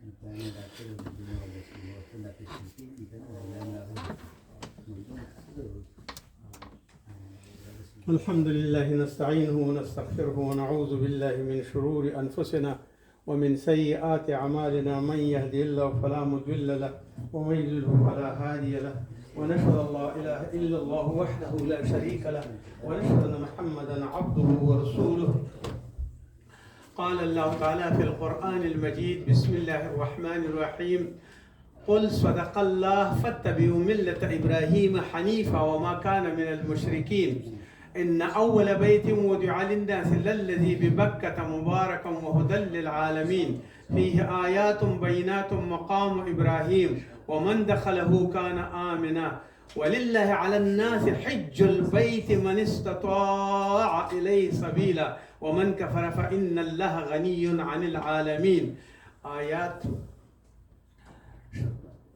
الحمد لله نستعينه ونستغفره ونعوذ بالله من شرور أنفسنا ومن سيئات أعمالنا. من يهدي الله فلا مضل له ومن يضلل فلا هادي له، ونشهد أن لا إله إلا الله وحده لا شريك له، ونشهد أن محمدا عبده ورسوله. قال الله تعالى في القرآن المجيد: بسم الله الرحمن الرحيم. قل صدق الله فاتبعوا ملة إبراهيم حنيفا وما كان من المشركين. إن أول بيت وضع للناس للذي ببكة مباركا وهدى للعالمين، فيه آيات بينات مقام إبراهيم ومن دخله كان آمنا، ولله على الناس حج البيت من استطاع إليه سبيلا ومن كفر فإن الله غني عن العالمين. آيات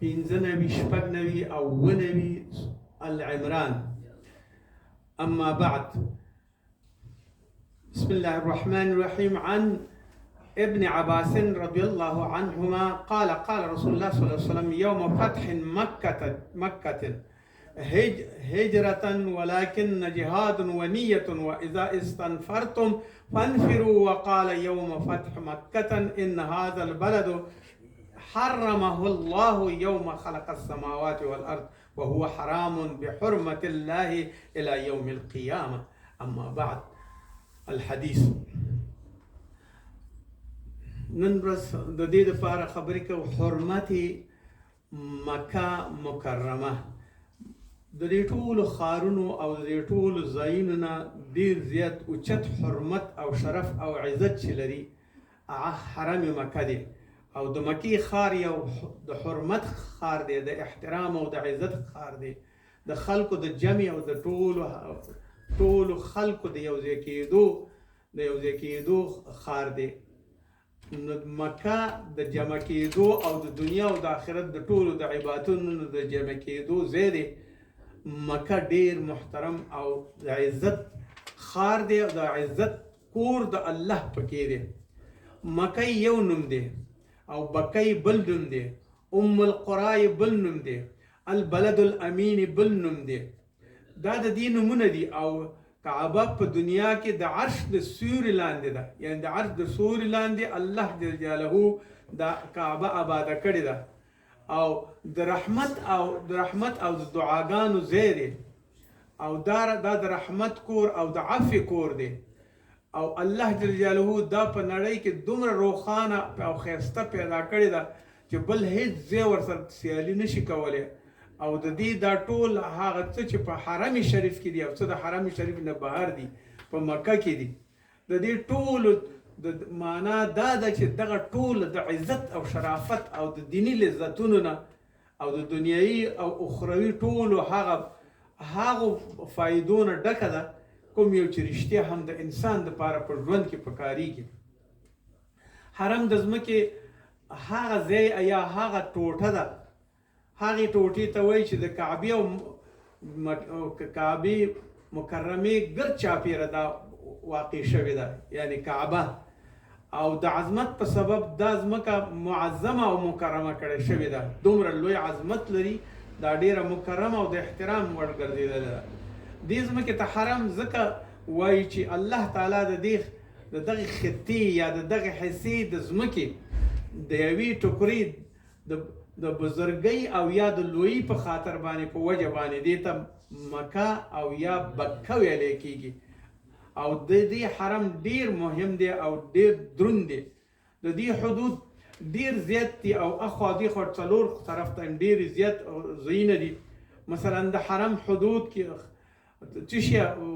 بينزنبي شبقنبي أو ونبي العمران. أما بعد، بسم الله الرحمن الرحيم. عن ابن عباس رضي الله عنهما قال: قال رسول الله صلى الله عليه وسلم: يوم فتح مكة هجرة ولكن جهاد ونية، وإذا استنفرتم فانفروا. وقال: يوم فتح مكة إن هذا البلد حرمه الله يوم خلق السماوات والأرض وهو حرام بحرمة الله إلى يوم القيامة. أما بعد، الحديث ننرس دديد فارق خبرك وحرمة مكة مكرمة. ددي طول خارونو أو ددي طول زيننا دير زياد وچت حرمت أو شرف أو عزت شلري حرم مكة دي او د مکی خار یو د حرمت خار دی، د احترام او د عزت خار دی، د خلکو د جمع او د ټولو خلکو د یو ځای کېدو خار دی. نو مکه د جمع کېدو او د دنیا او د آخرت د ټولو د عبادتونو د جمع کېدو ځای دی. مکه ډیر محترم او د عزت خار دی او د عزت کور د الله پکې دی. مکه یو نوم دی او بکی بل نوم دی، ام القرای بل نوم دی، البلد الامین بل نوم دی. دا د دې نومونه دي. او کعبه په دنیا کې د عرش د سیوري لاندې ده، یعنی د عرش د سیوري لاندې الله جل جلاله دا کعبه آباده کړې ده، او د رحمت او د دعاګانو ځای دی، او دا د رحمت کور او د عفو کور دی. او الله جل جلاله دا په نړۍ کې دومره روښانه او ښایسته پیدا کړې ده چې بل هیڅ ځای ورسره سیالي نشي کولی. او د دې دا ټول هغه څه چې په حرم شریف کې دي او څه د حرم شریف نه بهر دي په مکه کې دي، د دې ټولو د معنا دا ده چې دغه ټول د عزت او شرافت او د دیني لذتونو نه او د دنیایي او اخروي ټولو هغو فایدو نه ډکه ده کوم یو چې رښتیا هم د انسان دپاره په ژوند کې پکارېږي. حرم د ځمکې هغه ځای یا هغه ټوټه ده، هغې ټوټې ته وایي چې د کعبې مکرمې ګرد چاپېره دا واقع شوې ده، یعنی کعبه. او د عظمت په سبب دا ځمکه معظمه او مکرمه کړې شوې ده، دومره لوی عظمت لري، دا ډېره مکرمه او د احترام وړ ګرځېدلې ده. دې ځمکې ته حرم ځکه وایي چې الله تعالی د دغې خطې یا د دغې حصې د ځمکې د یوې ټوکرې د بزرګۍ او یا د لویي په خاطر باندې په وجه باندې دې ته مکه او یا بکه ویلی کېږي. او د دې حرم ډیر مهم دی او ډیر دروند دی. د دې حدود ډیر زیات دي او اخوا دېخوا څلور طرف ته ډیر زیات ځایونه دي. مثلا د حرم حدود کې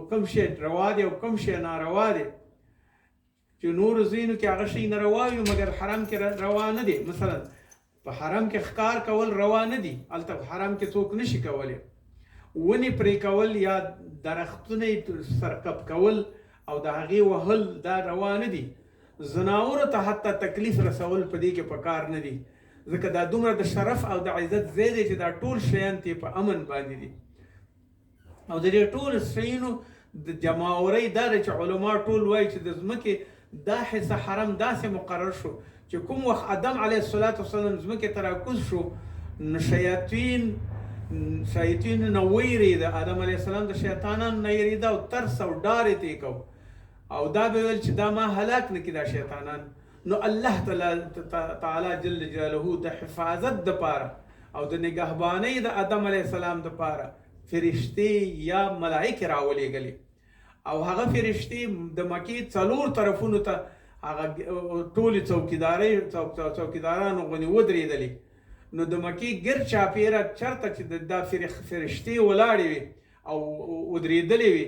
کوم شی روا دی او کوم شی ناروا دی، چې نورو ځایونو کې هغه شی ناروا وي مګر حرم کې روا نه دی. مثلا په حرم کې ښکار کول روا نه دي، هلته په حرم کې څوک نشي کولی. ونې پرې کول یا درختونه سرکب کول او د هغې وهل دا روا نه دي. زناورو ته حتی تکلیف رسول په دې کې پکار نه دي، ځکه دا دومره د شرف او د عزت ځای دی چې دا ټول شیان ته په امن باندې دي. او د دې ټول شیانو د جماورۍ دا دی چې علما ټول وایي چې د ځمکې دا حصه حرم داسې مقرر شو چې کوم وخت آدم علیه السلام ځمکې ته راکوز شو نو شیاطین نه ویرېده. آدم علیه السلام د شیطانانو نه یېرېده او ترس او ډار یې تې کو او دا به ویل چې دا ما هلاک نه کړي دا شیطانان. نو الله تعالی جل جلاله د حفاظت دپاره او د نگهبانۍ د آدم علیه السلام دپاره فرشتې یا ملائکې راولېږلې او هغه فرشتې د مکې 4 طرفونو ته هغه ټولې څوکیدارانو غونې ودرېدلې. نو د مکې ګرد چاپېره چېرته چې دا فرشتې ولاړې وي او ودرېدلې وي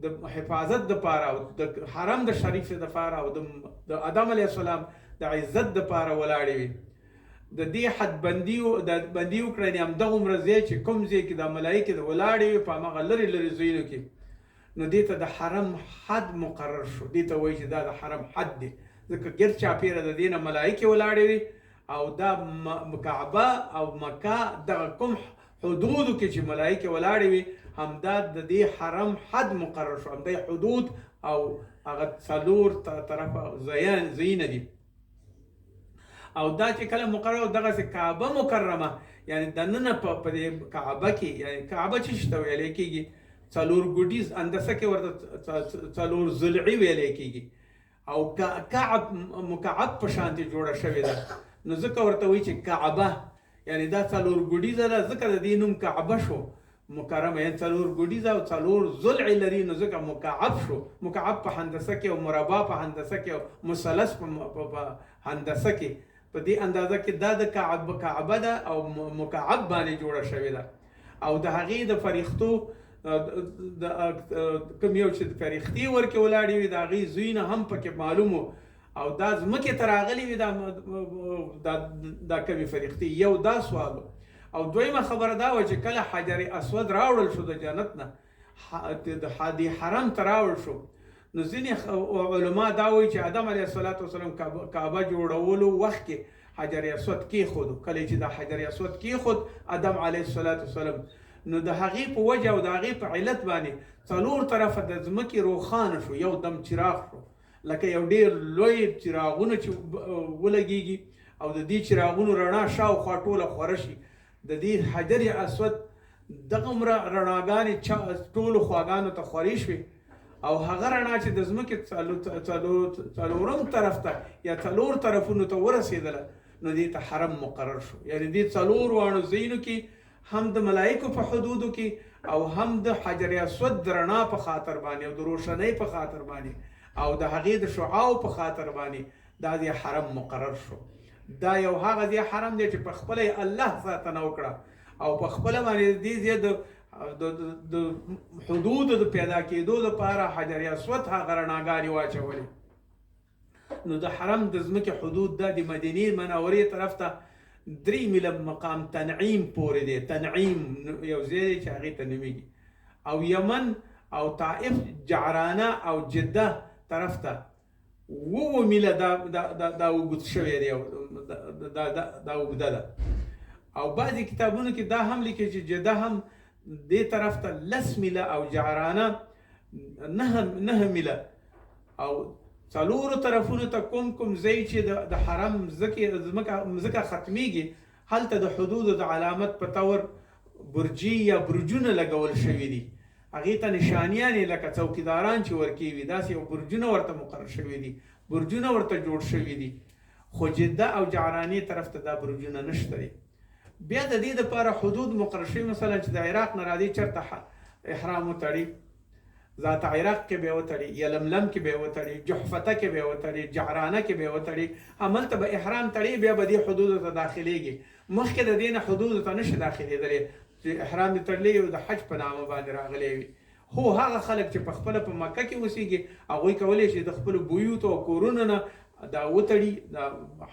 د حفاظت دپاره او د حرم د شریف دپاره او د آدم علیه السلام د عزت دپاره ولاړې وي. د دې حد بندي وکړه یعنې همدغومره ځای چې کوم ځای کې دا ملایکې د ولاړې وي په هماغه لرې لرې ځایونو کې نو دې ته د حرم حد مقرر شو. دې ته وایي چې دا د حرم حد دی ځکه ګرد چاپېره د دې نه ملایکې ولاړې وي او دا کعبه او مکه دغه کوم حدودو کې چې ملایکې ولاړې وي همدا د دې حرم حد مقرر شو. همدا حدود او هغه 4 طرفه ځایونه دي او دا چې کله مقرر دغسې کعبه مکرمه یعنی دننه په دې کعبه کې یعنی کعبه چې شته ویلی کېږي 4 ګوډیز اندسه کې ورته 4 ضلعي ویلی کېږي او مکعب په شانتې جوړه شوې ده نو ځکه ورته وایي چې کعبه یعنی دا 4 ګوډیزه ده ځکه د دې نوم کعبه شو مکرمه یعنی 4 ګوډیزه او 4 ضلع لري نو ځکه مکعب شو. مکعب په هندسه کې او مربع په هندسه کې او مثلث په هندسه کې په دې اندازه کې دا د کعبه ده او مکعب باندې جوړه شوې ده او د هغې د فرښتو کوم یو چې فرښتې ورکې ولاړې وي د هغې زویونه هم پکې معلوم او دا ځمکې ته راغلي وي دا کمې فرښتې. یو دا سوال او دویمه خبره دا وه چې کله حجر اسود راوړل شو د جنت نه د حرم ته راوړل شو نو ځینې علما دا وایي چې آدم علیه السلام کعبه جوړولو وخت کې حجر اسود کېښودو. کله چې دا حجر اسود کېښود آدم علیه السلام نو د هغې په وجه او د هغې په علت باندې 4 طرفه د ځمکې روښانه شو یو دم چراغ شو لکه یو ډېر لوی چراغونه چې ولګېږي او د دې چراغونو رڼا شاوخوا ټوله خوره شي د دې حجر اسود دغومره رڼاګانې ټولو خواګانو ته خورې شوې او هغه رڼا چې د ځمکې 4 طرف ته یا 4 طرفونو ته ورسېدله نو دې ته حرم مقرر شو. یعنې دې 4 واړو ځایونو کې هم د ملایکو په حدودو کې او هم د حجر اسود د رڼا په خاطر باندې او د روشنۍ په خاطر باندې او د هغې د شعاعو په خاطر باندې دا د حرم مقرر شو. دا یو هغه دی حرم دی چې په خپله یې الله ساتنه وکړه او په خپله باندې دې ځای د حدودو د پیدا کېدو لپاره حجر اسود هغه رڼاګانې واچولې. نو د حرم د ځمکې حدود دا د مدینې منورې طرف ته 3 میله مقام تنعیم پورې دی. تنعیم یو ځای دی چې هغې ته نومیږي او یمن او طائف جعرانه او جده طرف ته 9 میله دا اوږد شوی دی دا اوږده ده او بعضې کتابونو کې دا هم لیکي چې جده هم دې طرف ته 10 میله او جعرانه 9 میله او 4 طرفونو ته کوم ځای چې د حرم ځمکه ختمیږي هلته د حدودو د علامت په طور برجي یا برجونه لګول شوي دي. هغې ته نشانیانې لکه څوکیداران چې ورکې وي داسې یو برجونه ورته مقرر شوي دي برجونه ورته جوړ شوي دي خو جده او جعرانې طرف ته دا برجونه نشته دي. بیا د دې دپاره حدود مقرر شوي مثلا چې د عراق نه راځي چېرته احرام وتړي ذات عراق کې به وتړي یلملم کې به وتړي جحفته کې به وتړي جعرانه کې به وتړي هملته به احرام تړي بیا به دې حدودو ته داخلېږي. مخکې د دې نه حدودو ته نشي داخلېدلی چې احرام دې تړلی او د حج په نامه باندې راغلی وي. هو هغه خلک چې په خپله په مکه کې اوسېږي هغوی کولی شي د خپلو بیوتو او کورونو نه دا وتړي دا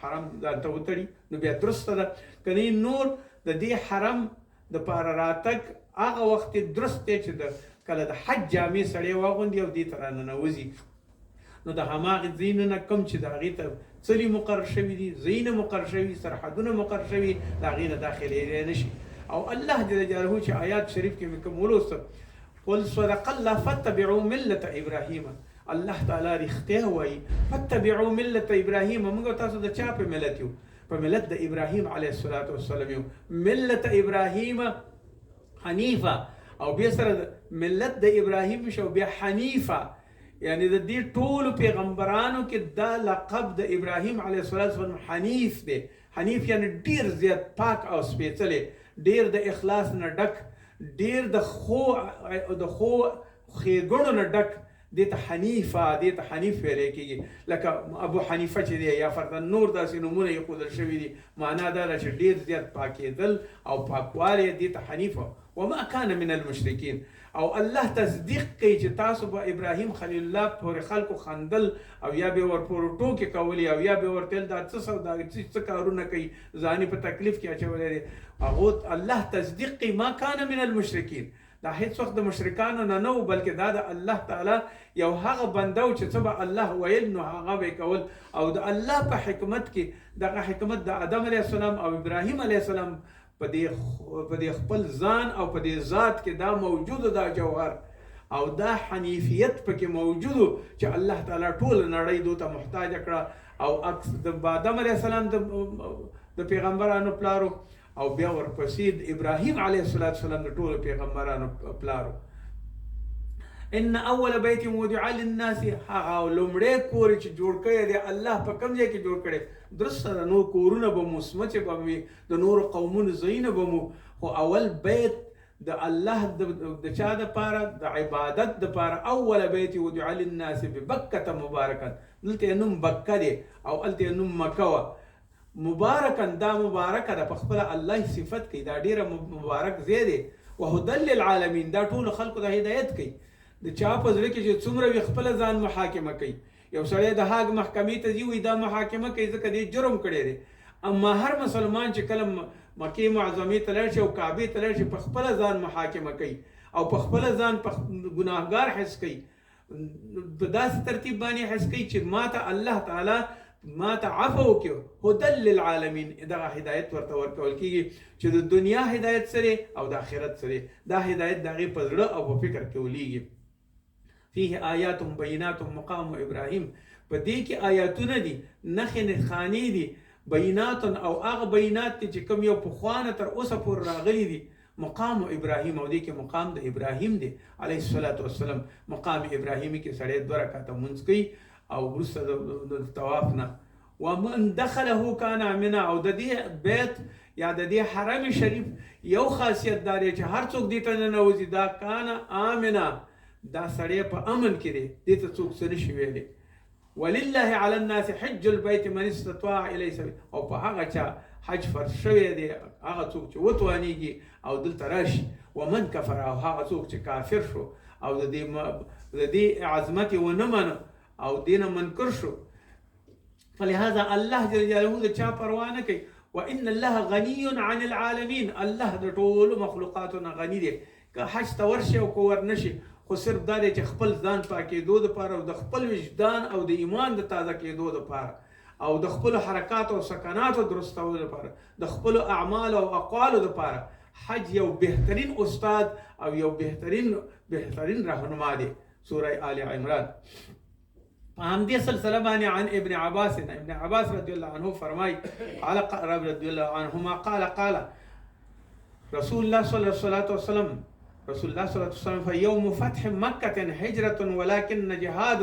حرم ځانته وتړي نو بیا درسته ده. که نور د دې حرم دپاره راتګ هغه وخت درست دی چې کله د حج جامې سړی واغوندي او دې ته راننوځي نو د هماغې ځایونو نه کوم چې د هغې ته څلي مقرر شوي دي ځایونه مقرر شوي سرحدونه مقرر شوي د هغې نه داخلېدی نه شي. او الله جل جلاله چې آیات شریف کې مې کوم ولوسته قل صدق الله فاتبعوا ملة ابراهیم الله تعالی رښتیا وایي فتبعوا ملت ابراهیم، موږ تاسو د چا په ملت یو؟ په ملت د ابراهیم علیه السلام یو. ملت ابراهیم حنیفه، او بیا سره ملت د ابراهیم شو بیا حنیفه. یعنی د دې ټولو پیغمبرانو کې دا لقب د ابراهیم علیه السلام حنیف دی. حنیف یعنی ډیر زیات پاک او سپېڅلی، ډیر د اخلاص نه ډک، ډیر د خو ښېګڼو نه ډک، دې ته حنیفه، دې ته حنیف ویلی کېږي. لکه ابو حنیفه چې دی یا فرضاً نور داسې نومونه ایښودل شوي دي، معنا دا ده چې ډیر زیات پاکېدل او پاکوالی، دې ته حنیفه. وما كان من المشرکین. او الله تصدیق کوي چې تاسو به ابراهیم خلیل الله پورې خلکو خندل او یا به ورپورې ټوکې کولې او یا به ورته دا څه سوداګري څه کارونه کوي ځاني په تکلیف کې اچولی دی. هغه الله تصدیق کوي ما كان من المشرکین. دا هیڅ وخت د مشرکانو نه و، بلکې دا د الله تعالی یو هغه بنده و چې څه به الله ویل نو هغه به کول. او د الله په حکمت کې دغه حکمت د آدم علیه السلام او ابراهیم علیه السلام په دې خپل ځان او په دې ذات کې دا موجود، دا جوهر او دا حنیفیت پکې موجود چې الله تعالی ټول نړۍ دوی ته محتاج کړه. او د آدم علیه السلام د پیغمبرانو پلارو، او بیا ورپسې د ابراهیم علیه السلام د ټولو پیغمبرانو پلارو. ان اول بیت وضع للناس، هغه لومړی کور چې جوړ کړی دی الله په کوم ځای کې جوړ کړی؟ درسته د نور کورونه به مو سمچې به وي، د نورو قومونو ځایونه به مو، خو اول بیت د الله د چا دپاره؟ د عبادت دپاره. اول بیت وضع للناس ببکة مبارکا، دلته یې نوم بکه دی او هلته یې نوم مکه وه. مبارکا دا مبارکه ده، په خپله الله صفت کوي دا ډیره مبارک ځای دی. وهدى للعالمین، دا ټولو خلکو ته هدایت کوي. د چا په زړه کې چې څومره وي خپله ځان محاکمه کوي. یو سړی د هاګ محکمې ته ځي وایي دا محاکمه کوي ځکه دې جرم کړی دی. اما هر مسلمان چې کله مکې معظمې ته لاړ شي او کعبې ته لاړ شي په خپله ځان محاکمه کوي او په خپله ځان ګناهګار حس کوي. په داسې ترتیب باندې حس کوي چې ما ته الله تعالی ما ته عفو وکړي. هدى للعالمین، دغه هدایت ورته ورکول کېږي چې د دنیا هدایت سره او د آخرت سره. دا هدایت د هغې په زړه او په فکر کې ولیږي. فيه آیات بینات مقام ابراهیم، په دې کې آیاتونه دي، نښې نښانې دي، بینات او هغه بینات دي چې کوم یو پخوانه تر اوسه پورې راغلي دي. مقام ابراهیم، او دې کې مقام د ابراهیم دی علیه السلام. مقام ابراهیمي کې سړی 2 رکعته لمونځ کوي او وروسته د طواف نه. ومن دخله کان آمنا، او د دې بیت یا د دې حرم شریف یو خاصیت دا دی چې هر څوک دې ته ننوځي دا کان آمنا، دا سړی په امن کې دی، دې ته څوک څه نشي ویلی. ولله علی الناس حج البیت من استطاع الیه سبیلا، او په هغه چا حج فرض شوی دی هغه څوک چې وتوانیږي او دلته راشي. ومن کفر، او هغه څوک چې کافر شو او د دې عظمت یې ونه منه او دینه منکر شو. فلهذا الله جل جلاله د چا پروا نه کوي. وان الله غنی عن العالمین، الله د ټولو مخلوقاتو نه غنی دی. که حج ته ورشي او که ورنشي، خو صرف دا دی چې خپل ځان پاکېدو دپاره او د خپل وجدان او د ایمان د تازه کېدو دپاره او د خپلو حرکاتو او سکناتو درستولو دپاره، د خپلو اعمالو او اقوالو دپاره حج یو بهترین استاد او یو بهترین رهنما دی. سوره آل عمران. په همدې سلسله باندې عن ابن عباس رضی الله عنه فرمایي قال رضی الله عنهما قال رسول الله صلی الله علیه وسلم فیوم فتح مکة هجرة ولكن جهاد.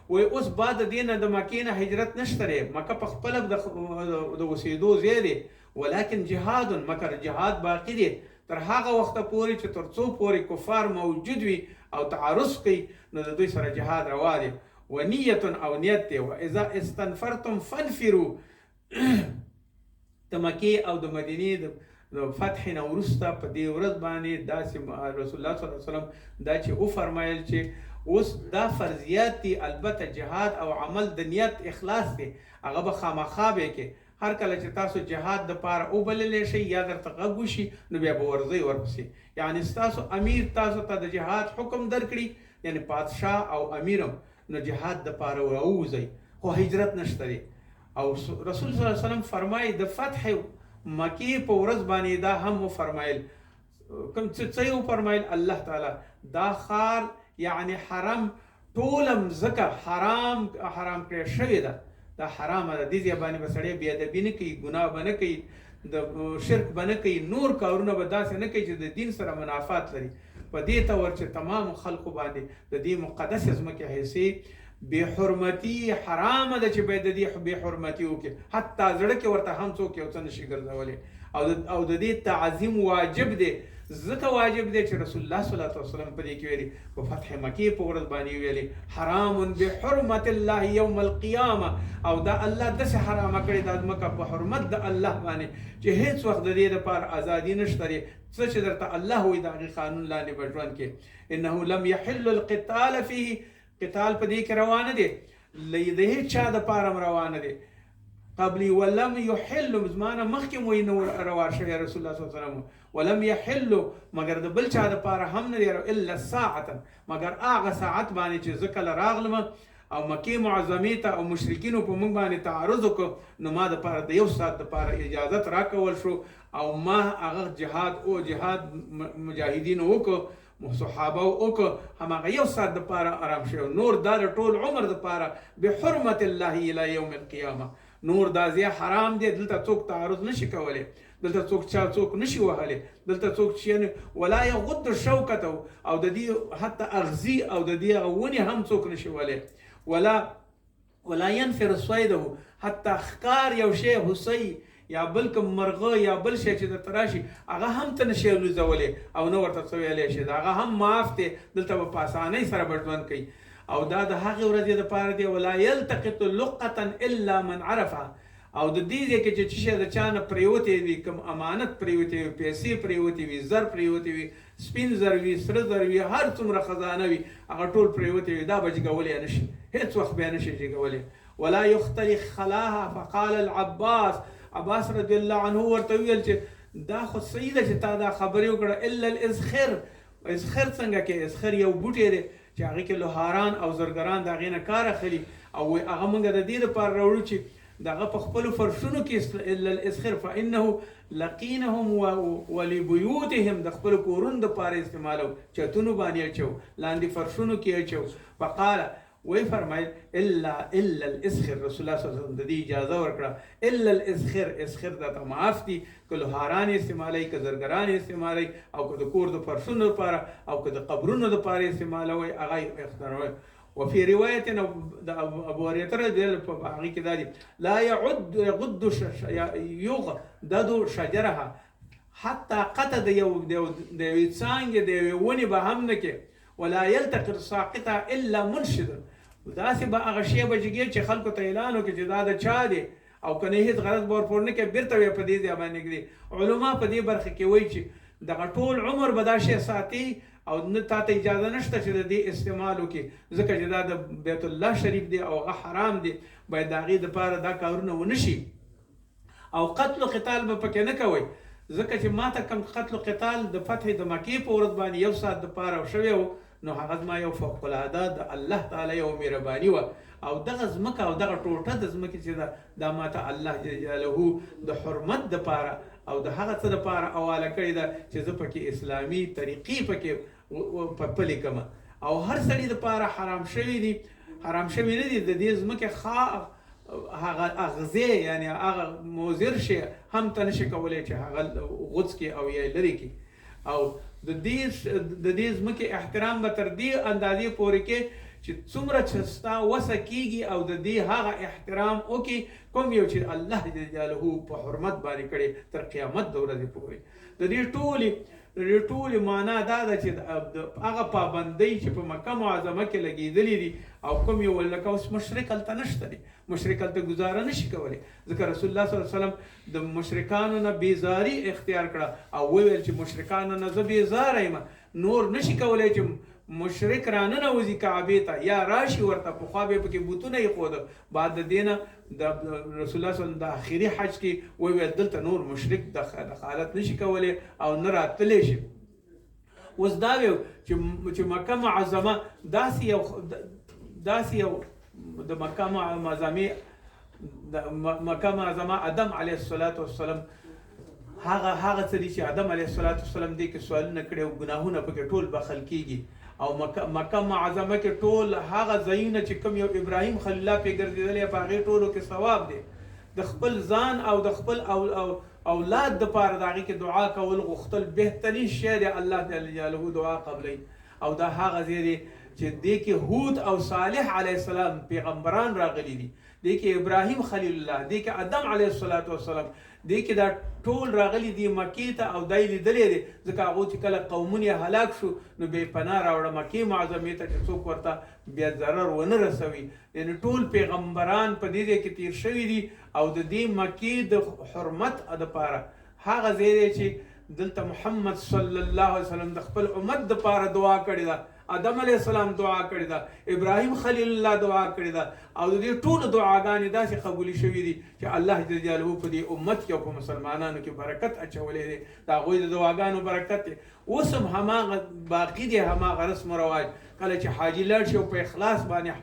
وی اوس بعد دینه د مکې نه هجرت نشته دی، مکه په خپله د اوسېدو ځای دی، ولکن جهاد، مګر جهاد باقي دی تر هغه وخته پورې چې تر څو پورې کفار موجود وي او تعرض کوي نو د دوی سره جهاد روا دی. ونیت او نیت دی. واذا استنفرتم فانفروا. د مکې او د مدینې د فتح نه وروسته په دې ورځ باندې داسې رسول الله صلی الله علیه وسلم دا چې وفرمایل چې اوس دا فرضیات دي، البته جهاد او عمل د نیت اخلاص دی، هغه به خامخا به کې. هر کله چې تاسو جهاد دپاره وبللی شئ یا درته غږ وشي نو بیا به ورځئ ورپسې. یعنې ستاسو امیر تاسو ته د جهاد حکم درکړي، یعنې پادشاه او امیرم، نو جهاد دپاره راووځئ، خو هجرت نشته دی. او رسول صلی الله علیه وسلم فرمایي د فتح مکې په ورځ باندې دا هم وفرمایل. کوم څه یې وفرمایل؟ الله تعالی دا ښار یعنی حرم ټول مځکه حرام کړې شوې ده، دا حرامه ده. دې ځای باندې به سړی بې ادبي نه کوي، ګناه به نه کوي، د شرک به نه کوي، نور کارونه به داسې نه کوي چې د دین سره منافات لري. په دې تور چې تمام خلقو باندې د دې مقدس ځمکې حیثیت بے حرمتي حرامه ده چې باید د دې بے حرمتي وکړي، حتی زړه کې ورته هم څوک یو څه نشي ګرځولی. او د دې تعظیم واجب دی، ځکه واجب دی چې رسول الله صلی الله علیه وسلم په دې کې ویلي، په فتح مکې په ورځ باندې ویلي حرام بحرمت الله یوم القیامه، او دا الله داسې حرامه کړې دا ځمکه په حرمت د الله باندې چې هیڅ وخت د دې لپاره ازادي نشته دی، څه چې درته الله وایي د هغې قانون لاندې به ژوند کې. انه لم یحل القتال فیه، قتال په دې کې روانه دی، د هیڅ چا دپاره روانه دی. قبلی ولم یحل زمانه مخکې مو یې روا شوی رسول الله صلی الله علیه وسلم، ولم یحل مگر د بل چا دپاره هم نه دی الا ساعتا، مگر هغه ساعت باندې چې زه کله راغلم او مکې معظمې ته او مشرکینو په موږ باندې تعرض وکړو، نو ما دپاره د یو ساعت دپاره اجازت راکول شو او ما هغه جهاد مجاهدینو وکړو، صحابه وکړو، هماغه یو ساعت دپاره آرام شوی. نور دا د ټول عمر دپاره بحرمت الله الی یوم القیامه، نور دا ځای حرام دی، دلته څوک تعرض نشي کولی، دلته څوک نشي وهلی، دلته څوک چې ولا یغض شوکته، او د دې حتی اغزي او د دې هغه ونې هم څوک نشي وهلی، ولا ينفر صیده، حتی ښکار یو شی هوسۍ یا بل کوم مرغه یا بل شی چې درته راشي هغه هم ته نشي الوځولی او نه ورته څه ویلی شي، هغه هم معاف دی، دلته به په اسانۍ سره به ژوند کوي. او دا د هغې ورځې دپاره دی ولا یلتقط لقطا الا من عرفها، او د دې ځای کې چې څه شی د چا نه پرېوتی وي، کوم امانت پرېوتی وي، پیسې پرېوتی وي، زر پرېوتی وي، سپین زر وي، سره زر وي، هر څومره خزانه وي هغه ټول پرېوتی وي، دا به جګولی نه شي، هېڅ وخت بیا نشي جګولی. ولا یختلق خلاها، فقال العباس، عباس رضی الله عنه ورته وویل چې دا خو صحیح ده چې تا دا خبرې وکړه، الا الازخر، ازخر څنګه کې؟ ازخر یو بوټی دی چې هغې کې لوهاران او زرګران د هغې نه کار اخلي، او هغه موږ د دې دپاره راوړو چې د هغه په خپلو فرشونو کې الا الازخر فانه لقینهم ولبیوتهم، د خپلو کورونو دپاره استعمالو، چتونو باندې اچو، لاندې فرشونو کې اچو. فقال وی فرمایل الا الازخر، رسول الله صلی الله علیه وسلم د دې اجازه ورکړه، الا الازخر، ازخر دا ته معاف دي، که لوهاران استعمالوي، که زرګران استعمالوي، او که د کور د فرشونو دپاره او که د قبرونو دپاره استعمالوي هغه یې اختیاروي. وفي روایت د ابو هريره رضی الله په هغې کې دا دي لا یغض یغضد شجرها، حتی قطع د یوې څانګې د یوې ونې به هم نه کې، ولا یلتقط ساقطها الا منشد، داسې به هغه شی به جګېږي چې خلکو ته اعلان وکړي چې دا د چا دی، او که نه هېڅ غرض به ورپورې نه کوي، بېرته به یې په دې ځای باندې ږدي. علما په دې برخه کې وایي چې دغه ټول عمر به دا شی ساتي او نه تا ته اجازه نشته چې د دې استعمال وکړي، ځکه چې دا د بیت الله شریف دی او هغه حرام دی، باید د هغې دپاره دا کارونه ونه شي. او قتل و قتال به پکې نه کوئ، ځکه چې ما ته کوم قتل و قتال د فتح د مکې په ورځ باندې یو ساعت دپاره شوی و، نو هغه زما یو فوق العاده د الله تعالی یو مهرباني وه، او دغه ځمکه او دغه ټوټه د ځمکې چې ده دا ما ته الله جل جلاله د حرمت دپاره او د هغه څه دپاره حواله کړې ده چې زه پکې اسلامي طریقې پکې پلې کړم، او هر سړي دپاره حرام شوي دي، حرام شوي نه دي د دې ځمکې هغه اغذې یعنې هغه مضر شی هم ته نشي کولی چې هغه غوڅ کړي او یا لرې کړي. او د دې ځمکې احترام به تر دې اندازې پورې کې چې څومره چې ستا وسه کېږي او د دې هغه احترام وکړي کوم یو چې الله جل جلاله په حرمت باندې کړی تر قیامت د ورځې پورې. د دې ټولې معنا دا ده چې هغه پابندۍ چې په مکه معظمه کې لګېدلې دي او کوم یو لکه اوس مشرک هلته نشته دی، مشرک هلته ګزاره نشي کولی، ځکه رسول الله صلی الله علیه وسلم د مشرکانو نه بیزاري اختیار کړه او وویل چې مشرکانو نه زه بیزاره یم، نور نشي کولی چې مشرک راننوځي کعبې ته یا راشي ورته، پخوا به یې پکې بوتونه ایښوده، بعد د دې نه د رسول الله صلی الله علیه وسلم د آخري حج کې وویل دلته نور مشرک دخالت نشي کولی او نه راتلی شي. اوس دا ویو چې مکه معظمه داسې یو د مکه معظمه آدم علیه السلام هغه څه دي چې آدم علیه السلام دې کې سوالونه کړي او ګناهونه پکې ټول بخل کېږي، او مکه معظمه کې ټول هغه ځایونه چې کوم یو ابراهیم خلیل الله پې ګرځېدلی په هغې ټولو کې ثواب دی د خپل ځان او د خپل اولاد دپاره د هغې کې دعا کول غوښتل بهترین شی دی الله جل جلاله دعا قبلی او دا هغه ځای دی چې دې کې هود او صالح علیه السلام پیغمبران راغلي دي دې کې ابراهیم خلیل الله دې کې آدم علیه السلام دې کې دا ټول راغلي دي مکې ته او دای لیدلی دی ځکه هغو چې کله قومونه یې هلاک شو نو بې پناه راوړه مکې معظمې ته چې څوک ورته بیا ضرر ونه رسوي یعنې ټول پیغمبران په دې ځای کې تیر شوي دي او د دې مکې د حرمت دپاره هغه ځای دی چې دلته محمد صلی الله علیه وسلم د خپل امت دپاره دعا کړې ده آدم علیه السلام دعا کړې ده ابراهیم خلیل الله دعا کړې ده او د دې ټولو دعاګانې داسې قبولې شوي دي چې الله جل جلاله په دې امت کې او په مسلمانانو کې برکت اچولی دی د هغوی د دعاګانو برکت دی اوس هم هماغه باقي دی هماغه رسم و رواج کله چې حاجي لاړ شي او په اخلاص باندې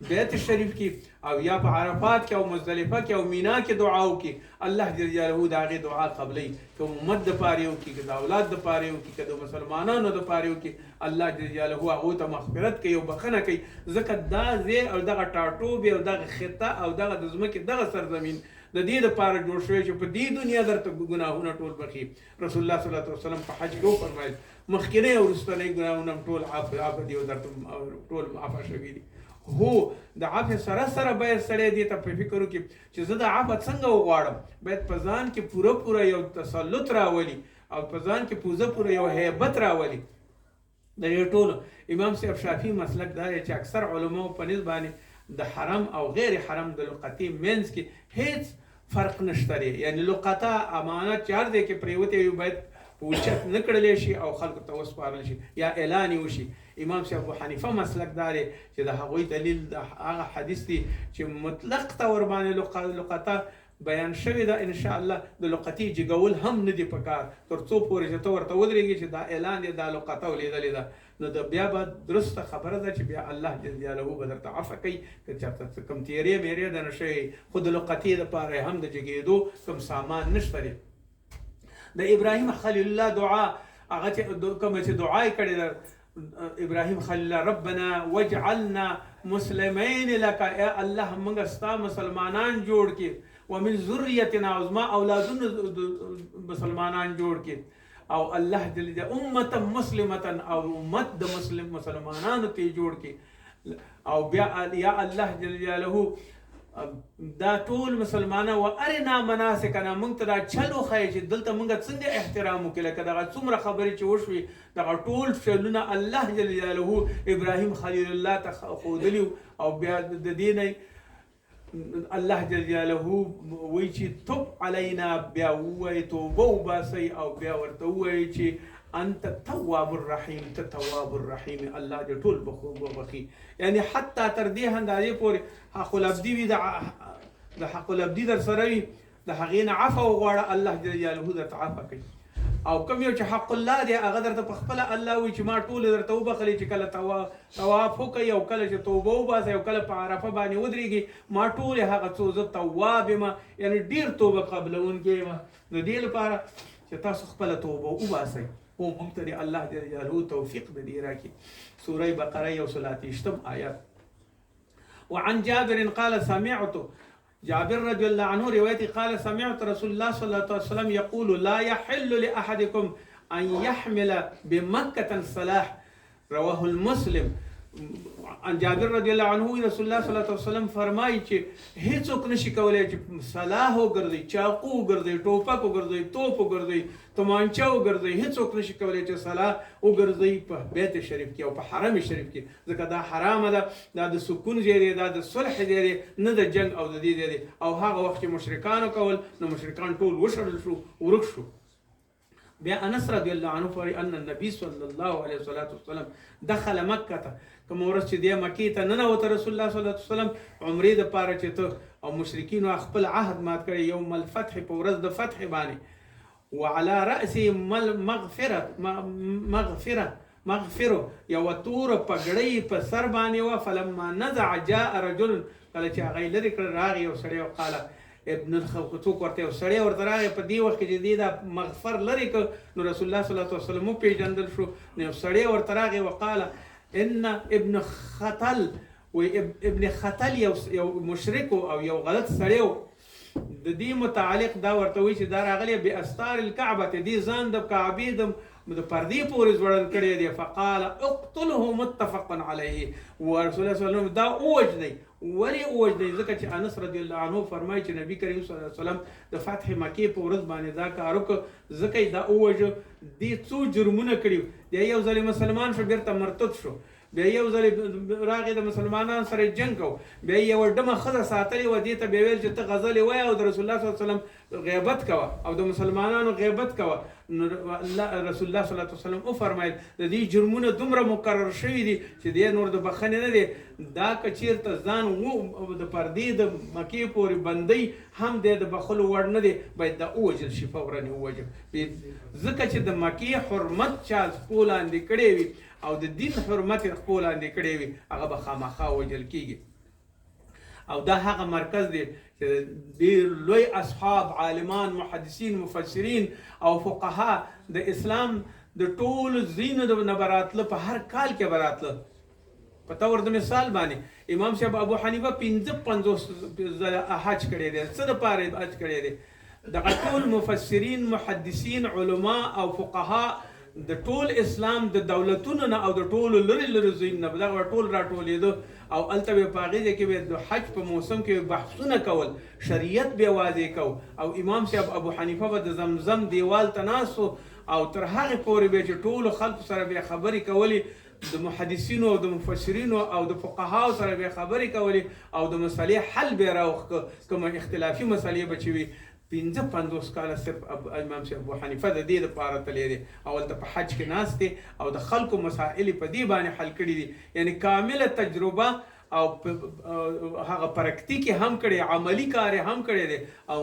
بیت شریف کې او یا په عرفات کې او مزدلفه کې او مینا کې دعا وکړي الله جل جلاله د هغې دعا قبلی که امت دپاره یې وکړي که د اولاد دپاره یې وکړي که د مسلمانانو دپاره یې وکړي الله جل جلاله هغو ته مغفرت کوي او بخښنه کوي ځکه دا ځای او دغه ټاټوبې او دغه خطه او دغه د ځمکې دغه سرزمین د دې دپاره جوړ شوی چې په دې دنیا درته ګناهونه ټول بخي رسول الله صلی الله علیه وسلم په حج کې وفرمایل مخکینی او وروستنی ګناهونه هم ټول عفو دي او درته ټول معافه شوي دي هو د عفو سره سره باید سړی دې ته په فکر وکړي چې زه د عفو څنګه وغواړم باید په ځان کې پوره یو تسلط راولي او په ځان کې پوره یو هیبت راولي د دې ټولو امام صاحب شافعي مسلک دا دی چې اکثر علماو په نسبت باندې د حرم او غیر حرم د لقطي منځ کې هیڅ فرق نشته دی یعنی لقطه امانت چې هر ځای کې پرېوتی وي باید اوچت نه کړلی شي او خلکو ته وسپارل شي یا اعلان یې وشي امام صاحب ابو حنیفه مسلک دا دی چې د هغوی دلیل د هغه حدیث دی چې مطلق ته ورباندې لقطه بیان شوی ده ان شاء الله د لقطي جګول هم نه دی پکار تر څو پورې چې ته ورته ودرېږي چې دا اعلان دی دا لقطه ولیدلې ده نو د بیا به درسته خبره ده چې بیا الله جل جلاله به درته عفو کوي که چېرته کوم تیرې میرې ده نه شوی خو د لقطي دپاره هم د جګېدو کوم سامان نشته دی د ابراهیم خلیل الله دعا هغه چې کومه چې دعا یې کړې ده ابراهیم خلیل الله ربنا واجعلنا مسلمین لك یا الله موږ ستا مسلمانان جوړ کړي ومن ذریتنا او زما اولادونو مسلمانان جوړ کړي او الله جل جلاله امه مسلمه او امت د مسلمانانو ته جوړ کړي او بیا یا الله جل جلاله دا ټول مسلمانان و ارنا مناسکنا موږ ته دا چل وښایي چې دلته موږ څنګه احترام وکړي لکه دغه څومره خبرې چې وشوې دغه ټول چلونه الله جل جلاله ابراهیم خلیل الله ته ښودلي او بیا د دې نه الله جل جلاله وایي چې تب علینا بیا ووایي توبه وباسئ او بیا ورته ووایي چې انت تواب الرحیم ته تواب الرحیم الله دې ټول بخي یعنی حتی تر دې اندازې پورې حق الابدي وي د حق الابدي در سره وي د هغې نه عفو وغواړه الله جل جلاله درته عفو کوي او کوم یو چې حق الله دی هغه درته په خپله الله وایي چې ما ټولې درته وبخلي چې کله طواف وکوئ او کله چې توبه وباسئ او کله په عرفه باندې ودرېږي ما ټولې هغه څو زه تواب یم یعنی ډېر توبه قبلونکی یم د دې لپاره چې تاسو خپله توبه وباسئ او موږ ته د الله جل جلاله توفیق د دې راکړي سوره بقره 130 آیات وعن جابر قال سمعت جابر رضي الله عنه روايتي قال سمعت رسول الله صلى الله عليه وسلم يقول لا يحل لأحدكم أن يحمل بمكة السلاح رواه المسلم عن جابر رضی الله عنه رسول الله صلی الله علیه وسلم فرمایي چې هیڅوک نشي کولای چې سلاح وګرځي چاقو وګرځي ټوپک وګرځي توپ وګرځي تومانچه وګرځي هیڅوک نشي کولای چې سلاح وګرځي په بیت شریف کې او په حرم شریف کې ځکه دا حرام ده دا د سکون ځای دی دا د صلح ځای دی نه د جنگ او د دې ځای دی او هغه وخت چې مشرکانو کول نو مشرکان ټول وشړل شو ورک شو بیا انس رضی الله عنه فرمایي ان النبي صلی الله علیه وسلم دخل مکه کوم ورځ چې د مکې ته ننوته رسول الله صلی الله علیه وسلم عمرې دپاره چې ته او مشرکینو خپل عهد مات کړی یوم الفتح په ورځ د فتح باندې وعلى رأسه مغفره یوه توره پګړۍ په سر باندې وه فلما نزع جاء رجل کله چې هغه یې لرې کړ راغی یو سړی وقاله ابن څوک ورته یو سړی ورته راغی په دې وخت کې چې دې دا مغفر لرې کړ نو رسول الله صلی الله علیه وسلم وپېژندل شو نو یو سړی ورته راغی وقاله ان ابن خطل ابن خطل یو مشرک او یو غلط سړی د دې متعلق دا ورته وایي چې دا راغلی باستار الکعبه دې ځان د کعبې د پردې پورې ځوړل کړی دی. فقال اقتله متفق علیه. ورسول الله صلی الله علیه وسلم دا ووجنئ. ولې ووجنئ؟ ځکه چې انس رضی الله عنه فرمایي چې نبی کریم صلی الله علیه وسلم د فتح مکې په ورځ باندې دا کار وکړ، ځکه یې دا ووژه. دې څو جرمونه کړي. دی یو ځل مسلمان شو، بیرته مرتد شو، بیا یو ځل راغی د مسلمانانو سره جنګ کو، بیا یو ډمه ښځه ساتلې وه، دې ته بیا ویل چې ته غزلې وایه او د رسول الله صلی الله علیه وسلم غیبت کوه او د مسلمانانو غیبت کوه. نو رسول الله صلی الله علیه وسلم وفرمایل د دې جرمونه دومره مکرر شوي دي چې دی نور د بخښنې نه دی. دا که چېرته ځان د پردې د مکې پورې بندۍ هم دی د بخښلو وړ نه دی، باید دا ووژل شي، فورا یې ووژل. ځکه چې د مکې حرمت چا خپو لاندې کړی وي او د دین حرمت یې خپو لاندې کړی وي، هغه به خامخا وژل کېږي. او دا هغه مرکز دی چې ډېر لوی اصحاب، عالمان، محدثین، مفسرین او فقها د اسلام د ټولو ځایونو نه به راتله، په هر کال کې به راتله. په طور د مثال باندې امام صاحب ابو حنیفه 55 ځله حج کړی دی. څه دپاره یې حج کړی دی؟ دغه ټول مفسرین، محدثین، علما او فقها د ټول اسلام د دولتونو نه او د ټولو لرې لرې ځایونو نه به دغه ټول راټولېده او هلته به په هغې ځای کې به د حج په موسم کې بحثونه کول، شریعت به یې واضح کو. او امام صاحب ابو حنیفه به د زمزم دیوال ته ناست او تر هغې پورې به چې ټولو خلکو سره به یې خبرې کولې، د محدثینو او د مفسرینو او د فقهاو سره به یې خبرې کولې او د مسلې حل به یې راوښکه، کومه اختلافي مسلې به چې وي. 55 کاله صرف امام صاحب ابو حنیفه د دې دپاره تللی دی او هلته په حج کې ناست دی او د خلکو مسائل په دې باندې حل کړي دي. یعنی کامله تجربه او هغه پرکتیک هم کړی، عملی کار هم کړی دی او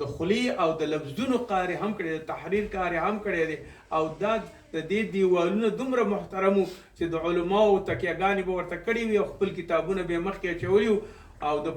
د خلی او د لفظونو کار هم کړی دی، تحریر کار هم کړی دی. او دا د دې دیوالونه دومره محترمو چې د علماو تکیهګانې به ورته کړي وي او خپل کتابونه به یې مخکې اچولي وو او د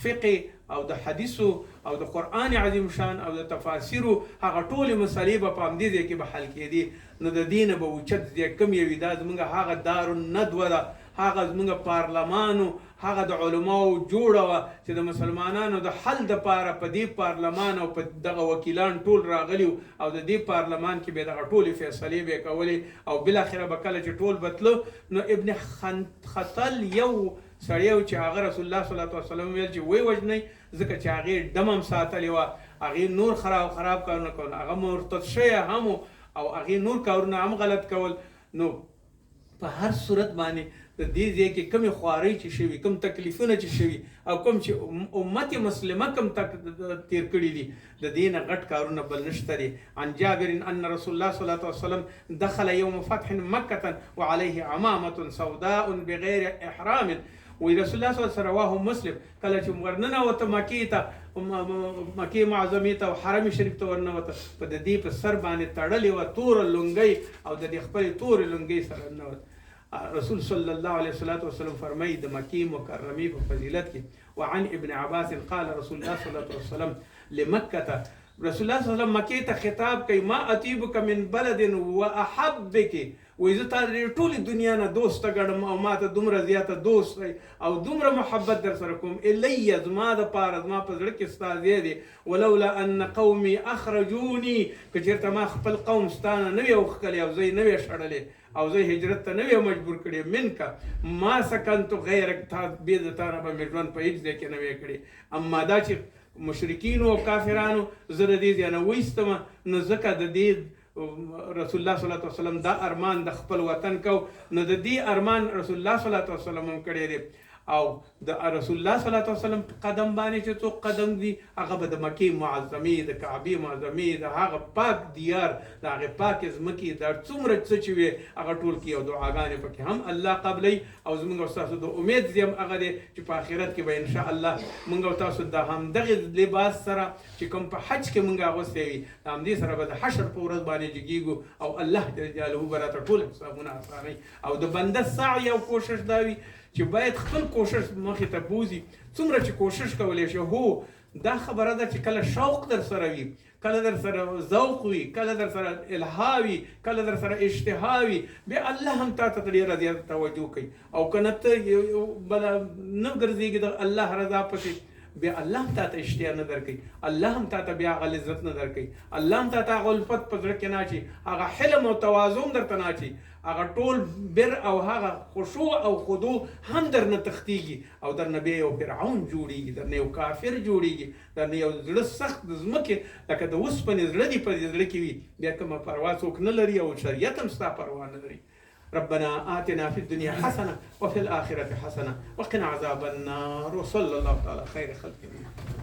فقه او د حدیثو او د قرآن عظیم شان او د تفاسیرو هغه ټولې مسلې به په همدې ځای کې به حل کېدې. نو د دې نه به اوچت ځای کوم یې وي؟ دا زموږ هغه دارالندوه ده، هغه زموږ پارلمانو، هغه د علماو جوړه وه چې د مسلمانانو د حل دپاره په دې پارلمان او په دغه وکیلان ټول راغلي او د دې پارلمان کې به دغه ټولې فیصلې به یې کولې او بالاخره به کله چې ټول به تله نو ابن خطل یو سړی و چې هغه رسول الله صلی الله علیه وسلم ویل چې ویې وژنئ، ځکه چې هغې ډم هم ساتلې وه، هغې نور خراب کارونه کول، هغه مرتد شوی هم او هغې نور کارونه هم غلط کول. نو په هر صورت باندې د دې ځای کې کومې خوارۍ چې شوي، کوم تکلیفونه چې شوي او کوم چې امت مسلمه کوم تیر کړي دي، د دې نه غټ کارونه بل نشته دي. عن جابر ان رسول الله صلی الله علیه وسلم دخل یوم فتح مکة وعليه عمامة سوداء بغیر احرام. وی رسول الله صلی الله علیه وسلم رواه مسلم، کله چې ورننوته مکې ته، مکې معظمې ته او حرم شریف ته ورننوته، په د دې په سر باندې تړلې وه توره لونګۍ او د دې خپلې تورې لونګۍ سره ننوت. رسول صلی الله علیه وسلم فرمایي د مکې مکرمې په فضیلت کې. وعن ابن عباس قال رسول الله صلی الله علیه وسلم لمکة، رسول الله صلی الله علیه وسلم مکې ته خطاب کوي، ما اطیبک من بلد واحبک، وایي زه تا د ټولې دنیا نه دوسته ګڼم او ما ته دومره زیاته دوست دی او دومره محبت در سره کوم. الیه، زما دپاره، زما په زړه کې ستا ځای دی. ولولا ان قومي اخرجوني، که چېرته ما خپل قوم ستا نه نه وی اوښکلی او زه یې نه وی شړلی او زه هجرت ته نه وی مجبور کړی، منکه ما سکنتو غیرک، تا بې د تا نه به مې ژوند په هېڅ ځای کې نه وی کړی. اما دا چې مشرکینو او کافرانو زه د دې ځای نه وایستمه، نو ځکه د دې رسول الله صلی الله علیه وسلم دا ارمان د خپل وطن کو، نو د دې ارمان رسول الله صلی الله علیه وسلم هم کړی دی. او د رسول الله صلی الله علیه وسلم قدم باندې چې څوک قدم دي، هغه به د مکې معظمې، د کعبې معظمې، د هغه پاک دیار، د هغې پاکې ځمکې دا څومره څه چې وي هغه ټول کې او دعاګانې پکې هم الله قبلوي. او زموږ او ستاسو د امید ځای هم هغه دی چې په آخرت کې به انشاءالله موږ او تاسو د همدغې لباس سره چې کوم په حج کې موږ اغوستی وي، د همدې سره به د حشر په ورځ باندې جګېږو او الله جل جلاله به راته ټول حسابونه اسانوي. او د بنده سعی او کوشش دا وي چې باید خپل کوشش مخې ته بوځي، څومره چې کوشش کولی شي. هو دا خبره ده چې کله شوق در سره وي، کله در سره ذوق وي، کله در سره الها وي، کله در سره اشتها وي، بیا الله هم تا ته ډېره زیاته توجه کوي. او که نه ته بله نه ګرځېږي د الله رضا پسې، بیا الله هم تا ته اشتها نه درکوي، الله هم تا ته بیا هغه لذت نه درکوي، الله هم تا ته هغه الفت په زړه کې نه اچي، هغه حلم او تواضع هم درته نه اچي، هغه ټول بر او هغه خشوع او خضوع هم درنه تښتېږي او درنه بیا یو فرعون جوړېږي، درنه یو کافر جوړېږي، درنه یو زړه سخت د ځمکې لکه د اوسپنې زړه دې په دې زړه کې وي، بیا کومه پروا څوک نه لري او شریعت هم ستا پروا نه لري. ربنا آتنا في الدنيا حسنة وفي الآخرة حسنة وقنا عذاب النار وصلى الله تعالى خير خلق الله.